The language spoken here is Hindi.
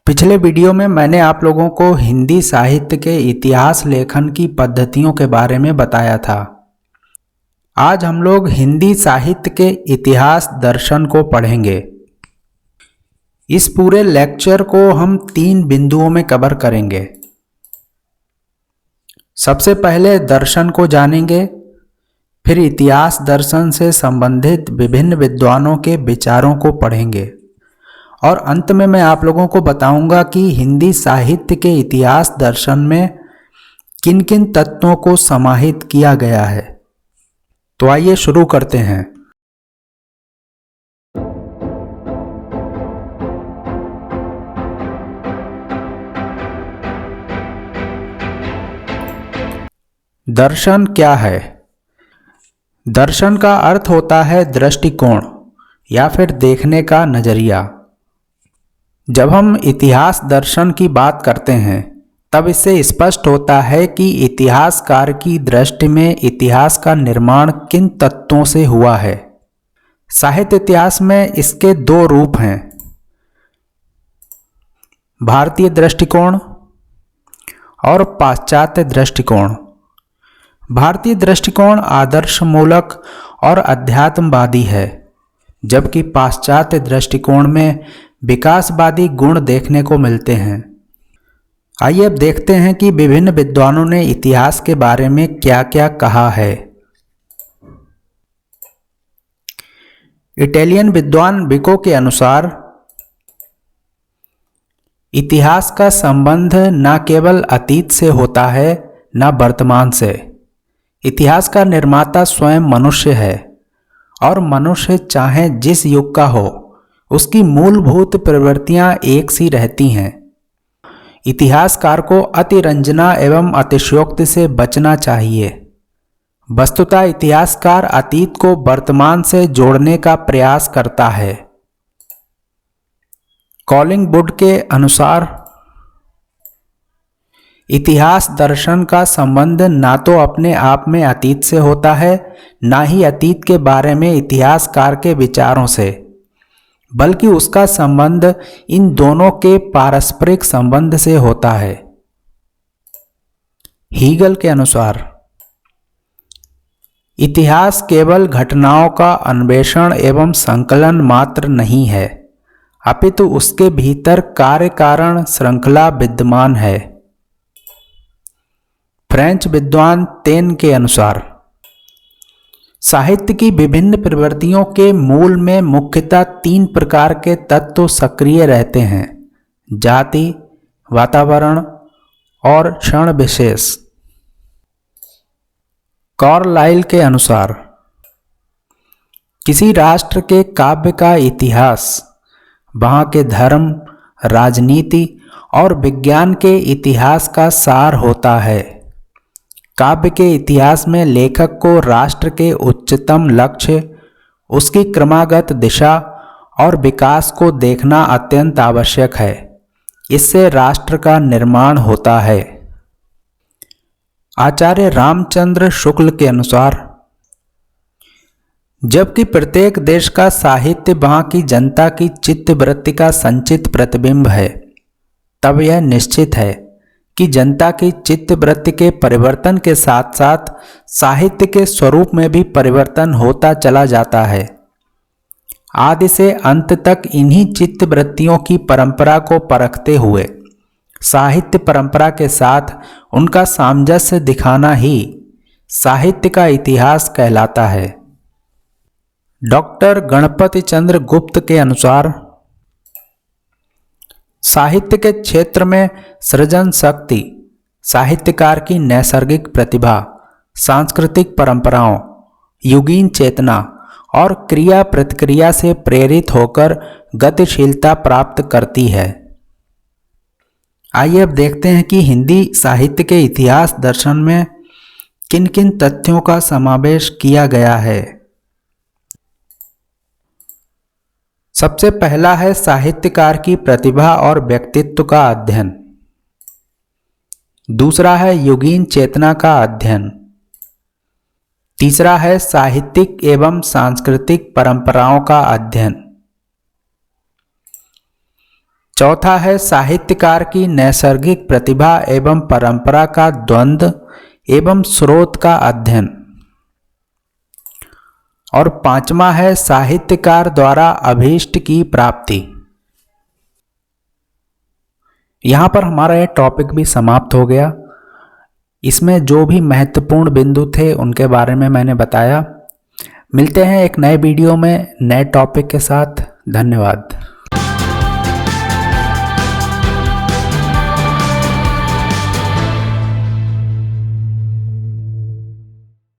पिछले वीडियो में मैंने आप लोगों को हिंदी साहित्य के इतिहास लेखन की पद्धतियों के बारे में बताया था। आज हम लोग हिंदी साहित्य के इतिहास दर्शन को पढ़ेंगे। इस पूरे लेक्चर को हम 3 बिंदुओं में कवर करेंगे। सबसे पहले दर्शन को जानेंगे, फिर इतिहास दर्शन से संबंधित विभिन्न विद्वानों के विचारों को पढ़ेंगे और अंत में मैं आप लोगों को बताऊंगा कि हिंदी साहित्य के इतिहास दर्शन में किन किन तत्वों को समाहित किया गया है। तो आइए शुरू करते हैं। दर्शन क्या है? दर्शन का अर्थ होता है दृष्टिकोण या फिर देखने का नजरिया। जब हम इतिहास दर्शन की बात करते हैं तब इससे स्पष्ट होता है कि इतिहासकार की दृष्टि में इतिहास का निर्माण किन तत्वों से हुआ है। साहित्य इतिहास में इसके 2 रूप हैं, भारतीय दृष्टिकोण और पाश्चात्य दृष्टिकोण। भारतीय दृष्टिकोण आदर्शमूलक और अध्यात्मवादी है, जबकि पाश्चात्य दृष्टिकोण में विकासवादी गुण देखने को मिलते हैं। आइए अब देखते हैं कि विभिन्न विद्वानों ने इतिहास के बारे में क्या क्या कहा है। इटालियन विद्वान विको के अनुसार इतिहास का संबंध न केवल अतीत से होता है न वर्तमान से। इतिहास का निर्माता स्वयं मनुष्य है और मनुष्य चाहे जिस युग का हो, उसकी मूलभूत प्रवृत्तियां एक सी रहती हैं। इतिहासकार को अतिरंजना एवं अतिशयोक्ति से बचना चाहिए। वस्तुतः इतिहासकार अतीत को वर्तमान से जोड़ने का प्रयास करता है। कॉलिंगवुड के अनुसार इतिहास दर्शन का संबंध ना तो अपने आप में अतीत से होता है, ना ही अतीत के बारे में इतिहासकार के विचारों से, बल्कि उसका संबंध इन दोनों के पारस्परिक संबंध से होता है। हीगल के अनुसार इतिहास केवल घटनाओं का अन्वेषण एवं संकलन मात्र नहीं है, अपितु उसके भीतर कार्य कारण श्रृंखला विद्यमान है। फ्रेंच विद्वान तेन के अनुसार साहित्य की विभिन्न प्रवृत्तियों के मूल में मुख्यतः 3 प्रकार के तत्व सक्रिय रहते हैं, जाति, वातावरण और क्षण विशेष। कार्लाइल के अनुसार किसी राष्ट्र के काव्य का इतिहास वहाँ के धर्म, राजनीति और विज्ञान के इतिहास का सार होता है। काव्य के इतिहास में लेखक को राष्ट्र के उच्चतम लक्ष्य, उसकी क्रमागत दिशा और विकास को देखना अत्यंत आवश्यक है। इससे राष्ट्र का निर्माण होता है। आचार्य रामचंद्र शुक्ल के अनुसार जबकि प्रत्येक देश का साहित्य वहाँ की जनता की चित्तवृत्ति का संचित प्रतिबिंब है, तब यह निश्चित है कि जनता की चित्तवृत्ति के परिवर्तन के साथ साथ साहित्य के स्वरूप में भी परिवर्तन होता चला जाता है। आदि से अंत तक इन्हीं चित्तवृत्तियों की परंपरा को परखते हुए साहित्य परंपरा के साथ उनका सामंजस्य दिखाना ही साहित्य का इतिहास कहलाता है। डॉक्टर गणपति चंद्र गुप्त के अनुसार साहित्य के क्षेत्र में सृजन शक्ति, साहित्यकार की नैसर्गिक प्रतिभा, सांस्कृतिक परंपराओं, युगीन चेतना और क्रिया प्रतिक्रिया से प्रेरित होकर गतिशीलता प्राप्त करती है। आइए अब देखते हैं कि हिंदी साहित्य के इतिहास दर्शन में किन किन तथ्यों का समावेश किया गया है। सबसे पहला है साहित्यकार की प्रतिभा और व्यक्तित्व का अध्ययन। दूसरा है युगीन चेतना का अध्ययन। तीसरा है साहित्यिक एवं सांस्कृतिक परंपराओं का अध्ययन। चौथा है साहित्यकार की नैसर्गिक प्रतिभा एवं परंपरा का द्वंद्व एवं स्रोत का अध्ययन। और पांचवा है साहित्यकार द्वारा अभीष्ट की प्राप्ति। यहां पर हमारा यह टॉपिक भी समाप्त हो गया। इसमें जो भी महत्वपूर्ण बिंदु थे उनके बारे में मैंने बताया। मिलते हैं एक नए वीडियो में नए टॉपिक के साथ। धन्यवाद।